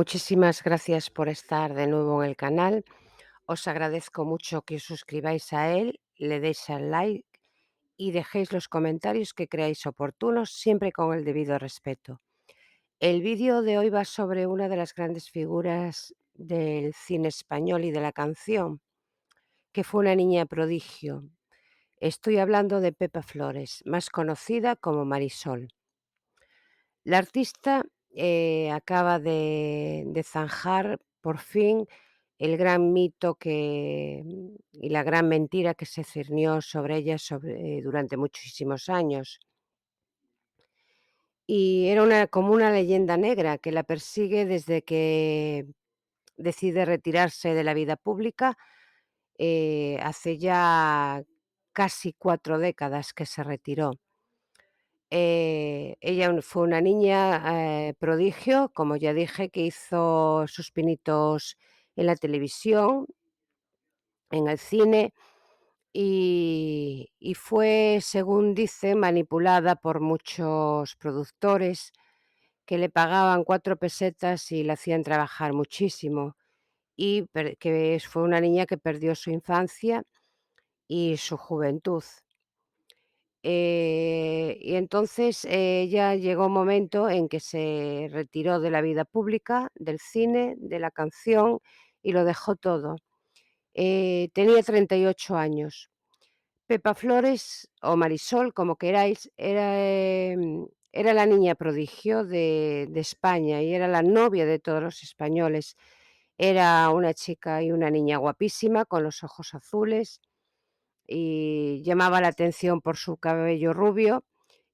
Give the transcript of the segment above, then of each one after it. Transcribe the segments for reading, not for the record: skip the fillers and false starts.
Muchísimas gracias por estar de nuevo en el canal. Os agradezco mucho que os suscribáis a él, le deis al like y dejéis los comentarios que creáis oportunos, siempre con el debido respeto. El vídeo de hoy va sobre una de las grandes figuras del cine español y de la canción, que fue una niña prodigio. Estoy hablando de Pepa Flores, más conocida como Marisol. La artista acaba de zanjar por fin el gran mito y la gran mentira que se cernió sobre ella durante muchísimos años. Y era como una leyenda negra que la persigue desde que decide retirarse de la vida pública, hace ya casi 4 décadas que se retiró. Ella fue una niña, prodigio, como ya dije, que hizo sus pinitos en la televisión, en el cine, y fue, según dicen, manipulada por muchos productores que le pagaban 4 pesetas y la hacían trabajar muchísimo, y que fue una niña que perdió su infancia y su juventud. Y entonces, ya llegó un momento en que se retiró de la vida pública, del cine, de la canción y lo dejó todo. Tenía 38 años. Pepa Flores, o Marisol, como queráis, era la niña prodigio de España y era la novia de todos los españoles. Era una chica y una niña guapísima, con los ojos azules, y llamaba la atención por su cabello rubio.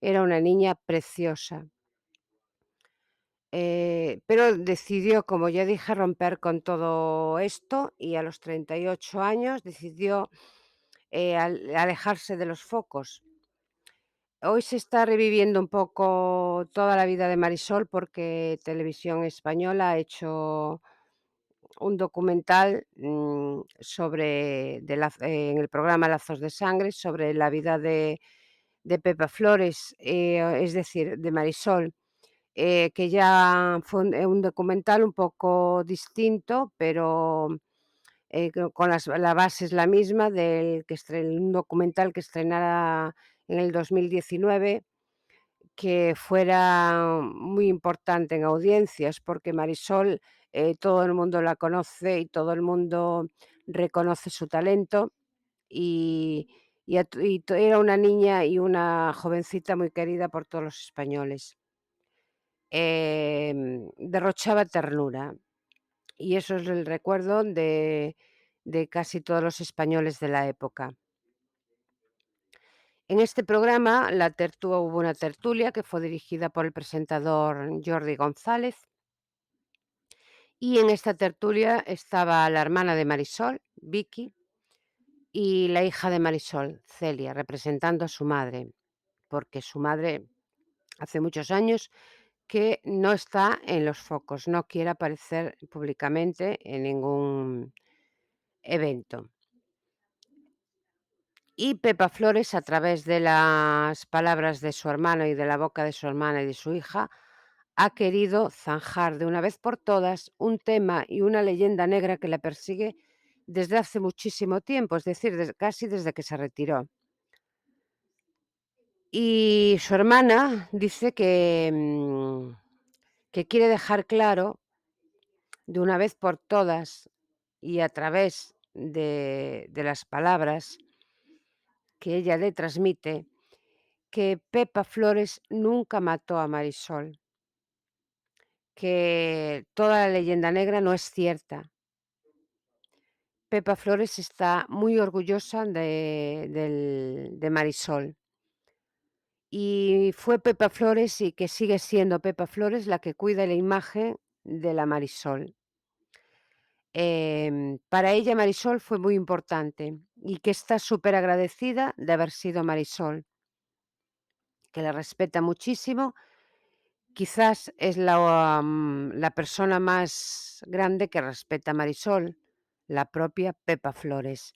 Era una niña preciosa, pero decidió, como ya dije, romper con todo esto y a los 38 años decidió, alejarse de los focos. Hoy se está reviviendo un poco toda la vida de Marisol porque Televisión Española ha hecho un documental, en el programa Lazos de Sangre, sobre la vida de Pepa Flores, es decir, de Marisol, que ya fue un documental un poco distinto, pero, con la base es la misma un documental que estrenara en el 2019, que fuera muy importante en audiencias, porque Marisol, todo el mundo la conoce y todo el mundo reconoce su talento, y era una niña y una jovencita muy querida por todos los españoles. Derrochaba ternura, y eso es el recuerdo de casi todos los españoles de la época. En este programa, hubo una tertulia que fue dirigida por el presentador Jordi González, y en esta tertulia estaba la hermana de Marisol, Vicky, y la hija de Marisol, Celia, representando a su madre, porque su madre hace muchos años que no está en los focos, no quiere aparecer públicamente en ningún evento. Y Pepa Flores, a través de las palabras de su hermano y de la boca de su hermana y de su hija, ha querido zanjar de una vez por todas un tema y una leyenda negra que la persigue desde hace muchísimo tiempo, es decir, casi desde que se retiró. Y su hermana dice que quiere dejar claro de una vez por todas y a través de las palabras que ella le transmite, que Pepa Flores nunca mató a Marisol, que toda la leyenda negra no es cierta. Pepa Flores está muy orgullosa de Marisol. Y fue Pepa Flores, y que sigue siendo Pepa Flores, la que cuida la imagen de la Marisol. Para ella Marisol fue muy importante y que está súper agradecida de haber sido Marisol, que la respeta muchísimo. Quizás es la persona más grande que respeta a Marisol, la propia Pepa Flores.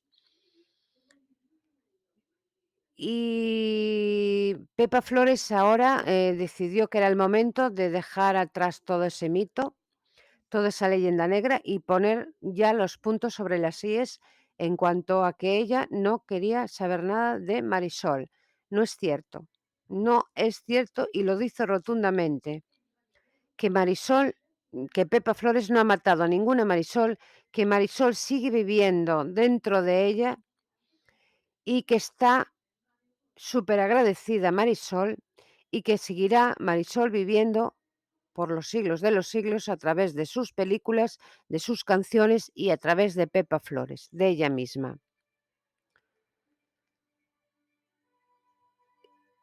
Y Pepa Flores ahora, decidió que era el momento de dejar atrás todo ese mito, toda esa leyenda negra y poner ya los puntos sobre las íes en cuanto a que ella no quería saber nada de Marisol. No es cierto, no es cierto y lo dice rotundamente, que Marisol, que Pepa Flores no ha matado a ninguna Marisol, que Marisol sigue viviendo dentro de ella y que está súper agradecida Marisol y que seguirá Marisol viviendo por los siglos de los siglos a través de sus películas, de sus canciones y a través de Pepa Flores, de ella misma.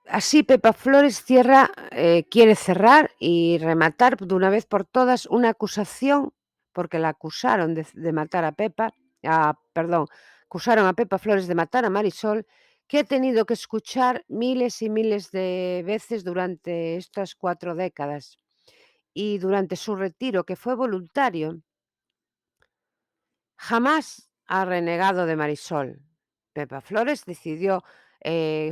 Así Pepa Flores quiere cerrar y rematar de una vez por todas una acusación, porque la acusaron de matar a Pepa, perdón, acusaron a Pepa Flores de matar a Marisol, que ha tenido que escuchar miles y miles de veces durante estas 4 décadas y durante su retiro, que fue voluntario. Jamás ha renegado de Marisol. Pepa Flores decidió,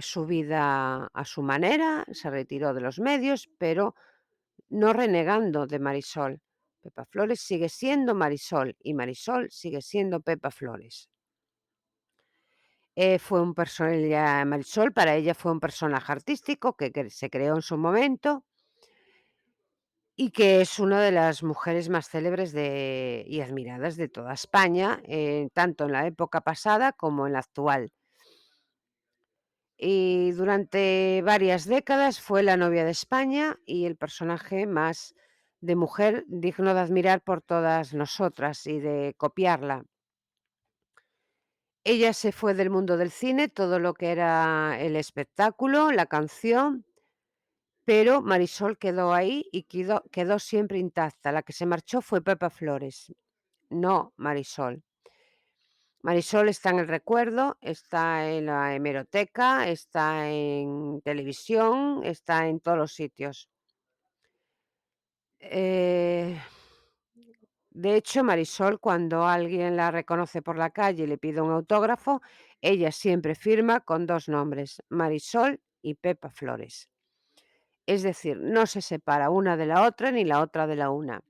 su vida a su manera, se retiró de los medios, pero no renegando de Marisol. Pepa Flores sigue siendo Marisol y Marisol sigue siendo Pepa Flores. Fue un perso ella Marisol para ella fue un personaje artístico que se creó en su momento y que es una de las mujeres más célebres y admiradas de toda España, tanto en la época pasada como en la actual. Y durante varias décadas fue la novia de España y el personaje más de mujer digno de admirar por todas nosotras y de copiarla. Ella se fue del mundo del cine, todo lo que era el espectáculo, la canción, pero Marisol quedó ahí y quedó siempre intacta. La que se marchó fue Pepa Flores, no Marisol. Marisol está en el recuerdo, está en la hemeroteca, está en televisión, está en todos los sitios. Eh, de hecho, Marisol, cuando alguien la reconoce por la calle y le pide un autógrafo, ella siempre firma con 2 nombres, Marisol y Pepa Flores. Es decir, no se separa una de la otra ni la otra de la una.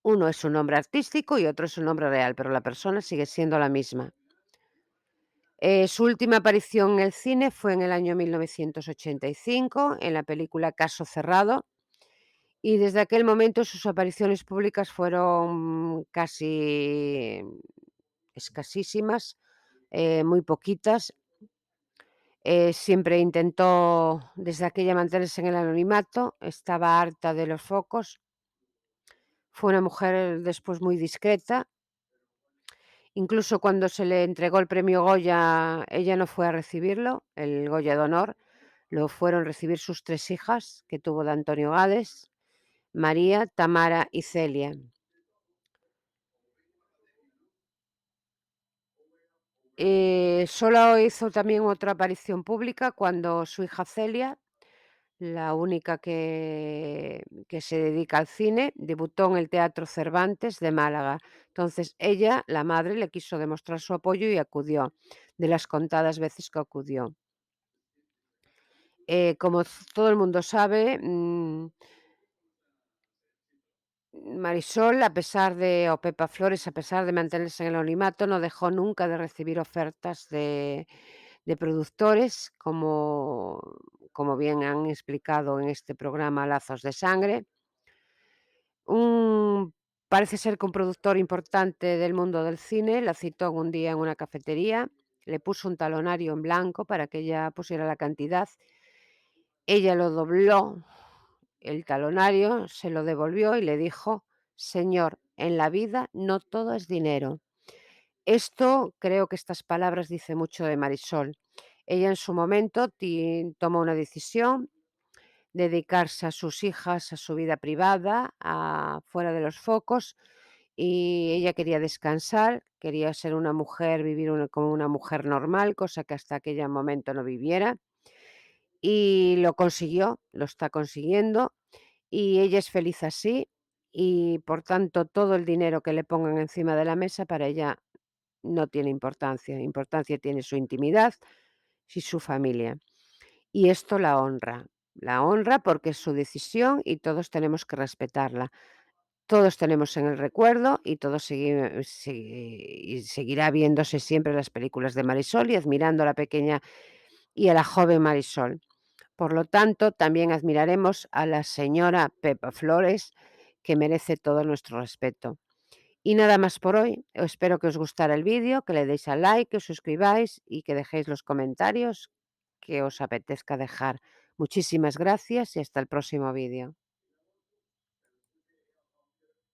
Uno es su nombre artístico y otro es su nombre real, pero la persona sigue siendo la misma. Su última aparición en el cine fue en el año 1985, en la película Caso cerrado, y desde aquel momento sus apariciones públicas fueron casi escasísimas, muy poquitas. Siempre intentó desde aquella mantenerse en el anonimato, estaba harta de los focos. Fue una mujer después muy discreta. Incluso cuando se le entregó el premio Goya, ella no fue a recibirlo, el Goya de honor, lo fueron a recibir sus 3 hijas que tuvo de Antonio Gades, María, Tamara y Celia. Solo hizo también otra aparición pública cuando su hija Celia, la única que se dedica al cine, debutó en el Teatro Cervantes de Málaga. Entonces ella, la madre, le quiso demostrar su apoyo y acudió, de las contadas veces que acudió. Como todo el mundo sabe, Marisol, a pesar de o Pepa Flores, a pesar de mantenerse en el anonimato, no dejó nunca de recibir ofertas de productores, como bien han explicado en este programa Lazos de Sangre. Un Parece ser que un productor importante del mundo del cine la citó un día en una cafetería, le puso un talonario en blanco para que ella pusiera la cantidad. Ella lo dobló, el talonario, se lo devolvió y le dijo: "Señor, en la vida no todo es dinero". Creo que estas palabras dicen mucho de Marisol. Ella en su momento tomó una decisión, dedicarse a sus hijas, a su vida privada, fuera de los focos, y ella quería descansar, quería ser una mujer, vivir como una mujer normal, cosa que hasta aquel momento no viviera, y lo consiguió, lo está consiguiendo. Y ella es feliz así y, por tanto, todo el dinero que le pongan encima de la mesa para ella no tiene importancia. Importancia tiene su intimidad y su familia. Y esto la honra. La honra porque es su decisión y todos tenemos que respetarla. Todos tenemos en el recuerdo y y seguirá viéndose siempre las películas de Marisol y admirando a la pequeña y a la joven Marisol. Por lo tanto, también admiraremos a la señora Pepa Flores, que merece todo nuestro respeto. Y nada más por hoy. Espero que os gustara el vídeo, que le deis al like, que os suscribáis y que dejéis los comentarios que os apetezca dejar. Muchísimas gracias y hasta el próximo vídeo.